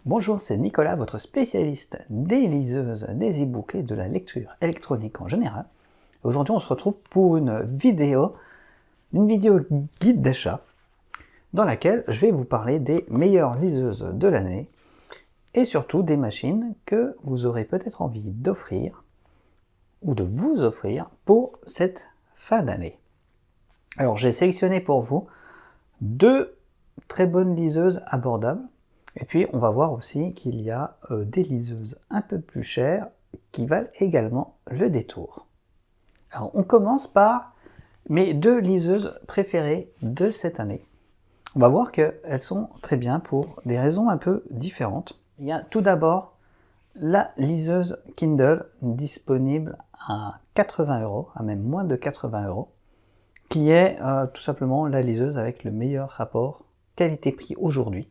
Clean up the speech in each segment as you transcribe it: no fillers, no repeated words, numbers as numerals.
Bonjour, c'est Nicolas, votre spécialiste des liseuses, des e-books et de la lecture électronique en général. Aujourd'hui, on se retrouve pour une vidéo guide d'achat dans laquelle je vais vous parler des meilleures liseuses de l'année et surtout des machines que vous aurez peut-être envie d'offrir ou de vous offrir pour cette fin d'année. Alors, j'ai sélectionné pour vous deux très bonnes liseuses abordables. Et puis, on va voir aussi qu'il y a des liseuses un peu plus chères qui valent également le détour. Alors, on commence par mes deux liseuses préférées de cette année. On va voir qu'elles sont très bien pour des raisons un peu différentes. Il y a tout d'abord la liseuse Kindle disponible à 80 €, à même moins de 80 €, qui est tout simplement la liseuse avec le meilleur rapport qualité-prix aujourd'hui.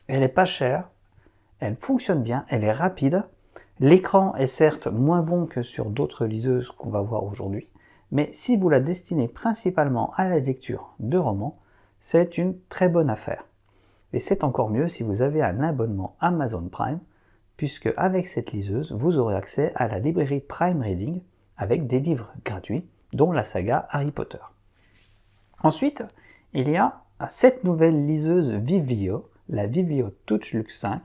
Elle n'est pas chère, elle fonctionne bien, elle est rapide. L'écran est certes moins bon que sur d'autres liseuses qu'on va voir aujourd'hui, mais si vous la destinez principalement à la lecture de romans, c'est une très bonne affaire. Et c'est encore mieux si vous avez un abonnement Amazon Prime, puisque avec cette liseuse, vous aurez accès à la librairie Prime Reading avec des livres gratuits, dont la saga Harry Potter. Ensuite, il y a cette nouvelle liseuse Viblio, la Viblio Touch Luxe 5,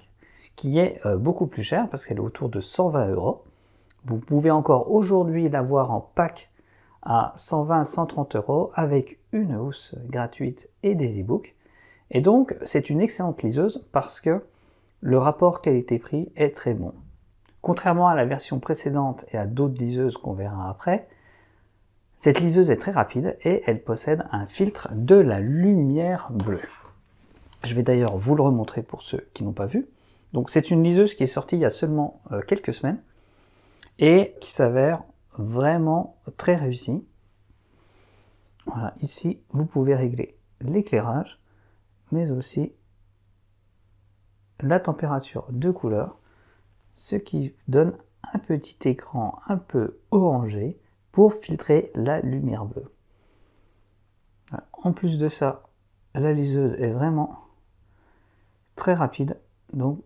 qui est beaucoup plus chère parce qu'elle est autour de 120 €. Vous pouvez encore aujourd'hui l'avoir en pack à 120-130 € avec une housse gratuite et des e-books. Et donc, c'est une excellente liseuse parce que le rapport qualité-prix est très bon. Contrairement à la version précédente et à d'autres liseuses qu'on verra après, cette liseuse est très rapide et elle possède un filtre de la lumière bleue. Je vais d'ailleurs vous le remontrer pour ceux qui n'ont pas vu. Donc c'est une liseuse qui est sortie il y a seulement quelques semaines et qui s'avère vraiment très réussie. Voilà, ici vous pouvez régler l'éclairage, mais aussi la température de couleur, ce qui donne un petit écran un peu orangé pour filtrer la lumière bleue. En plus de ça, la liseuse est vraiment très rapide, donc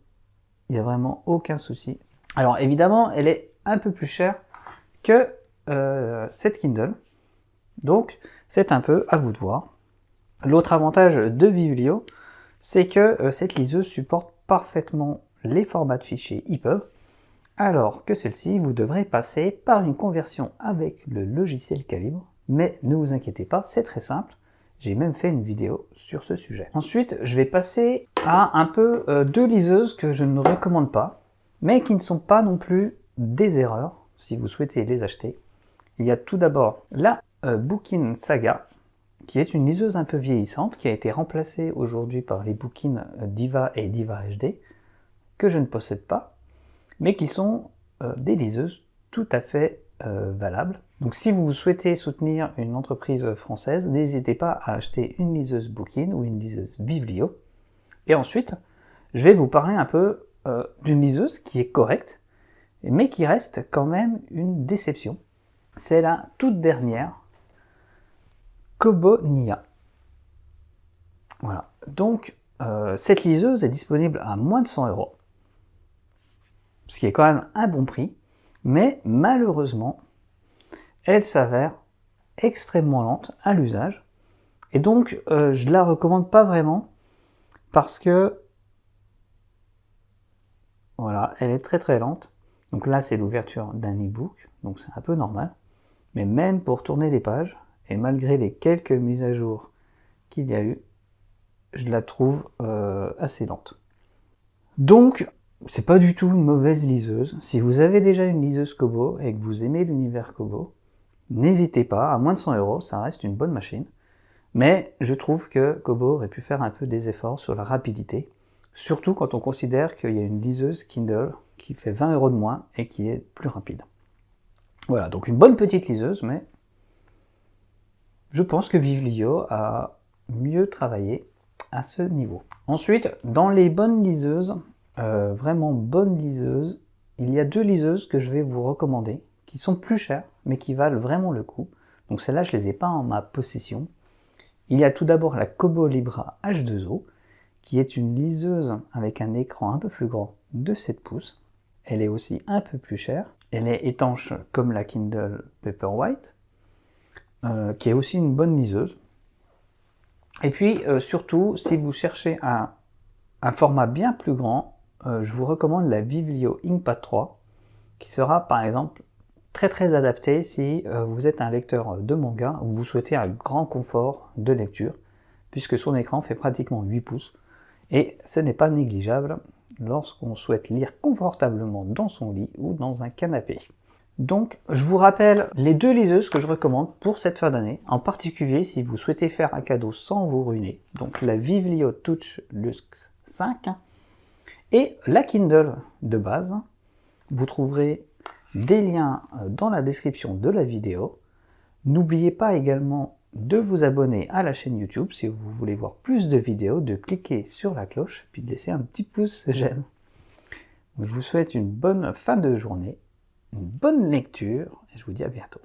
il n'y a vraiment aucun souci. Alors évidemment, elle est un peu plus chère que cette Kindle, donc c'est un peu à vous de voir. L'autre avantage de Viblio, c'est que cette liseuse supporte parfaitement les formats de fichiers EPUB, alors que celle-ci, vous devrez passer par une conversion avec le logiciel Calibre, mais ne vous inquiétez pas, c'est très simple. J'ai même fait une vidéo sur ce sujet. Ensuite, je vais passer à un peu deux liseuses que je ne recommande pas, mais qui ne sont pas non plus des erreurs, si vous souhaitez les acheter. Il y a tout d'abord la Bookin Saga, qui est une liseuse un peu vieillissante, qui a été remplacée aujourd'hui par les Bookin Diva et Diva HD, que je ne possède pas, mais qui sont des liseuses tout à fait valables. Donc si vous souhaitez soutenir une entreprise française, n'hésitez pas à acheter une liseuse Bookin ou une liseuse Viblio. Et ensuite, je vais vous parler un peu d'une liseuse qui est correcte, mais qui reste quand même une déception. C'est la toute dernière Kobo Nia. Voilà. Donc cette liseuse est disponible à moins de 100 €, ce qui est quand même un bon prix, mais malheureusement, elle s'avère extrêmement lente à l'usage, et donc je la recommande pas vraiment, parce que voilà, elle est très très lente. Donc là, c'est l'ouverture d'un e-book, donc c'est un peu normal, mais même pour tourner les pages, et malgré les quelques mises à jour qu'il y a eu, je la trouve assez lente. Donc, c'est pas du tout une mauvaise liseuse. Si vous avez déjà une liseuse Kobo et que vous aimez l'univers Kobo, n'hésitez pas, à moins de 100 €, ça reste une bonne machine. Mais je trouve que Kobo aurait pu faire un peu des efforts sur la rapidité, surtout quand on considère qu'il y a une liseuse Kindle qui fait 20 € de moins et qui est plus rapide. Voilà, donc une bonne petite liseuse, mais je pense que Viblio a mieux travaillé à ce niveau. Ensuite, dans les bonnes liseuses, vraiment bonnes liseuses, il y a deux liseuses que je vais vous recommander, qui sont plus chères, mais qui valent vraiment le coup. Donc celles-là, je ne les ai pas en ma possession. Il y a tout d'abord la Kobo Libra H2O, qui est une liseuse avec un écran un peu plus grand de 7 pouces. Elle est aussi un peu plus chère. Elle est étanche comme la Kindle Paperwhite, qui est aussi une bonne liseuse. Et puis surtout, si vous cherchez un format bien plus grand, je vous recommande la Viblio Inkpad 3, qui sera par exemple très adapté si vous êtes un lecteur de manga ou vous souhaitez un grand confort de lecture, puisque son écran fait pratiquement 8 pouces, et ce n'est pas négligeable lorsqu'on souhaite lire confortablement dans son lit ou dans un canapé. Donc, je vous rappelle les 2 liseuses que je recommande pour cette fin d'année, en particulier si vous souhaitez faire un cadeau sans vous ruiner, donc la Viblio Touch Luxe 5 et la Kindle de base. Vous trouverez des liens dans la description de la vidéo. N'oubliez pas également de vous abonner à la chaîne YouTube si vous voulez voir plus de vidéos, de cliquer sur la cloche, puis de laisser un petit pouce j'aime. Je vous souhaite une bonne fin de journée, une bonne lecture, et je vous dis à bientôt.